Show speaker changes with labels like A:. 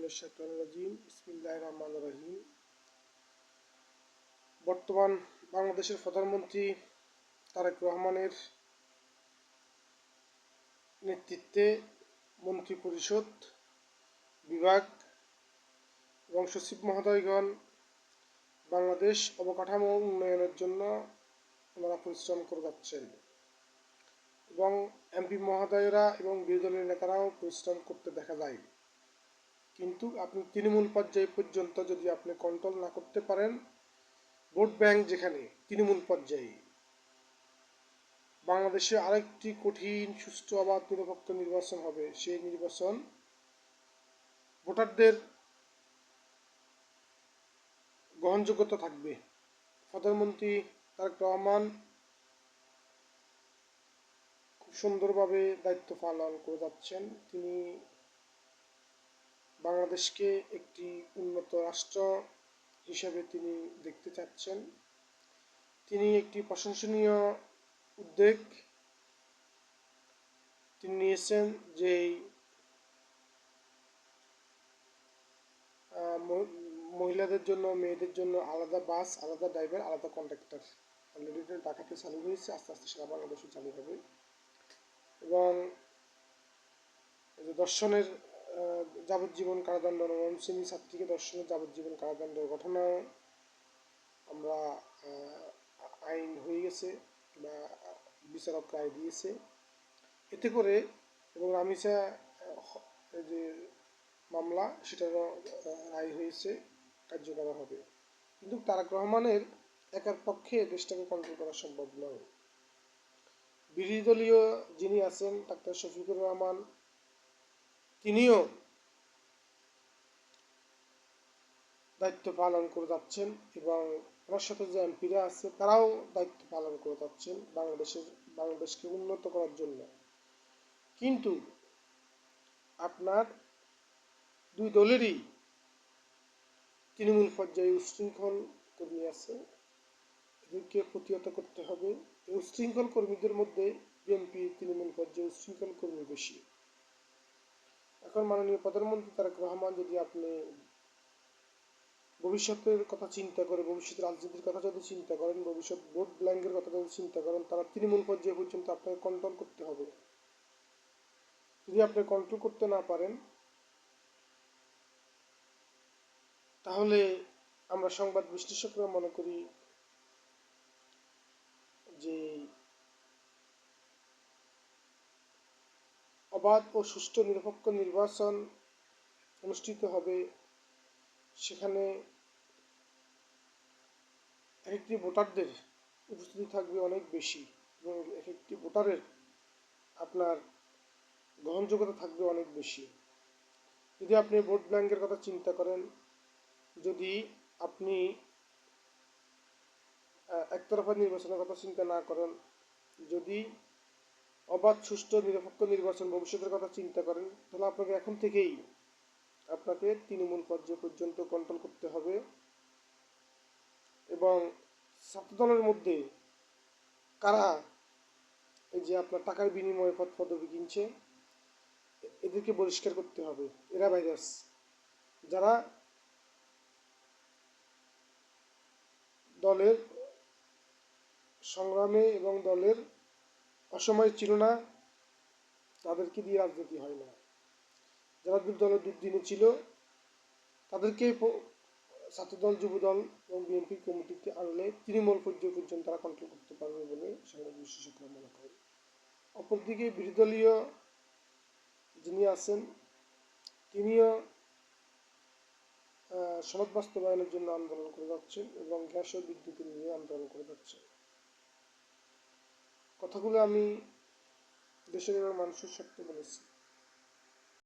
A: মিনাশ শাইতানির রাজিম। বিসমিল্লাহির রহমানির রহিম। বর্তমান বাংলাদেশের প্রধানমন্ত্রী তারেক রহমানের নেতৃত্বে মন্ত্রিপরিষদ, বিভাগ এবং সচিব মহোদয়গণ বাংলাদেশ অবকাঠামো উন্নয়নের জন্য ওনারা পরিশ্রম করে যাচ্ছেন এবং এমপি মহোদয়রা এবং বিরোধী দলের নেতারাও পরিশ্রম করতে দেখা যায়। কিন্তু আপনি তৃণমূল পর্যায় পর্যন্ত যদি আপনি কন্ট্রোল না করতে পারেন, ভোট ব্যাংক যেখানে তৃণমূল পর্যায়ে, বাংলাদেশে আরেকটি কঠিন, সুষ্ঠু, অবাধ, নিরপেক্ষ নির্বাচন হবে। সেই নির্বাচন ভোটারদের গ্রহণযোগ্যতা থাকবে। প্রধানমন্ত্রী তারেক রহমান খুব সুন্দরভাবে দায়িত্ব পালন করে যাচ্ছেন। তিনি বাংলাদেশকে একটি উন্নত রাষ্ট্র হিসেবে তিনি দেখতে চাচ্ছেন। তিনি একটি প্রশংসনীয় উদ্যোগ তিনি নিয়েছেন, যে মহিলাদের জন্য, মেয়েদের জন্য আলাদা বাস, আলাদা ড্রাইভার, আলাদা কন্ডাক্টর অলরেডি ঢাকাতে চালু হয়েছে, আস্তে আস্তে সারা বাংলাদেশে চালু হবে। এবং দর্শনের যাবজ্জীবন কারাদণ্ড, নবম শ্রেণী ছাত্রীকে দর্শনের যাবজ্জীবন কারাদণ্ডের ঘটনাও আমরা আইন হয়ে গেছে বা বিচারক রায় দিয়েছে। এতে করে এবং রামিসা যে মামলা, সেটারও রায় হয়েছে, কার্যকর হবে। কিন্তু তারেক রহমানের একার পক্ষে দেশটাকে কন্ট্রোল করা সম্ভব নয়। বিরোধী দলীয় যিনি আছেন ডাক্তার শফিকুর রহমান, তিনিও দায়িত্ব পালন করে যাচ্ছেন এবং ওনার সাথে যে এমপিরা আছে তারাও দায়িত্ব পালন করে যাচ্ছেন বাংলাদেশকে উন্নত করার জন্য। কিন্তু আপনার দুই দলেরই তৃণমূল পর্যায়ে উচ্ছৃঙ্খল কর্মী আছে, এদেরকে প্রতিহত করতে হবে। এই উচ্ছৃঙ্খল কর্মীদের মধ্যে বিএনপি তৃণমূল পর্যায়ে উচ্ছৃঙ্খল কর্মী বেশি। এখন মাননীয় প্রধানমন্ত্রী তারেক রহমান যদি আপনি ভবিষ্যতের কথা চিন্তা করে, ভবিষ্যৎ রাজনীতির কথা যদি চিন্তা করেন, ভবিষ্যৎ ভোট ব্যাংকের কথা যদি চিন্তা করেন, তারা তৃণমূল পর্যায়ে পর্যন্ত আপনাকে কন্ট্রোল করতে হবে। যদি আপনি কন্ট্রোল করতে না পারেন, তাহলে আমরা সংবাদ বিশ্লেষকরা মনে করি যে অবাধ ও সুষ্ঠু নিরপেক্ষ নির্বাচন অনুষ্ঠিত হবে। সেখানে একটি ভোটারদের উপস্থিতি থাকবে অনেক বেশি এবং একটি ভোটারের আপনার গ্রহণযোগ্যতা থাকবে অনেক বেশি। যদি আপনি ভোট ব্যাংকের কথা চিন্তা করেন, যদি আপনি একতরফা নির্বাচনের কথা চিন্তা না করেন, যদি অবাধ, সুষ্ঠু, নিরপেক্ষ নির্বাচন ভবিষ্যতের কথা চিন্তা করেন, তাহলে আপনাকে এখন থেকেই আপনাকে তৃণমূল পর্যায় পর্যন্ত কন্ট্রোল করতে হবে। এবং ছাত্রদলের মধ্যে কারা এই যে আপনার টাকার বিনিময়ে পদ পদবি কিনছে, এদেরকে বহিষ্কার করতে হবে। এরা ভাইরাস, যারা দলের সংগ্রামে এবং দলের অসময় ছিল না, তাদেরকে দিয়ে রাজনীতি হয় না। যারা দলের দুর্দিনে ছিল, তাদেরকে ছাত্রদল, যুবদল এবং বিএনপি কমিটিতে আনলে তৃণমূল পর্যায় পর্যন্ত তারা কন্ট্রোল করতে পারবে বলে সংবাদ বিশেষজ্ঞরা মনে করেন। অপরদিকে বিরোধী দলীয় যিনি আছেন, তিনিও সনদ বাস্তবায়নের জন্য আন্দোলন করে যাচ্ছেন এবং গ্যাস ও বিদ্যুতের নিয়ে আন্দোলন করে যাচ্ছেন। কথাগুলো আমি দেশের এবং মানুষের স্বার্থে বলেছি।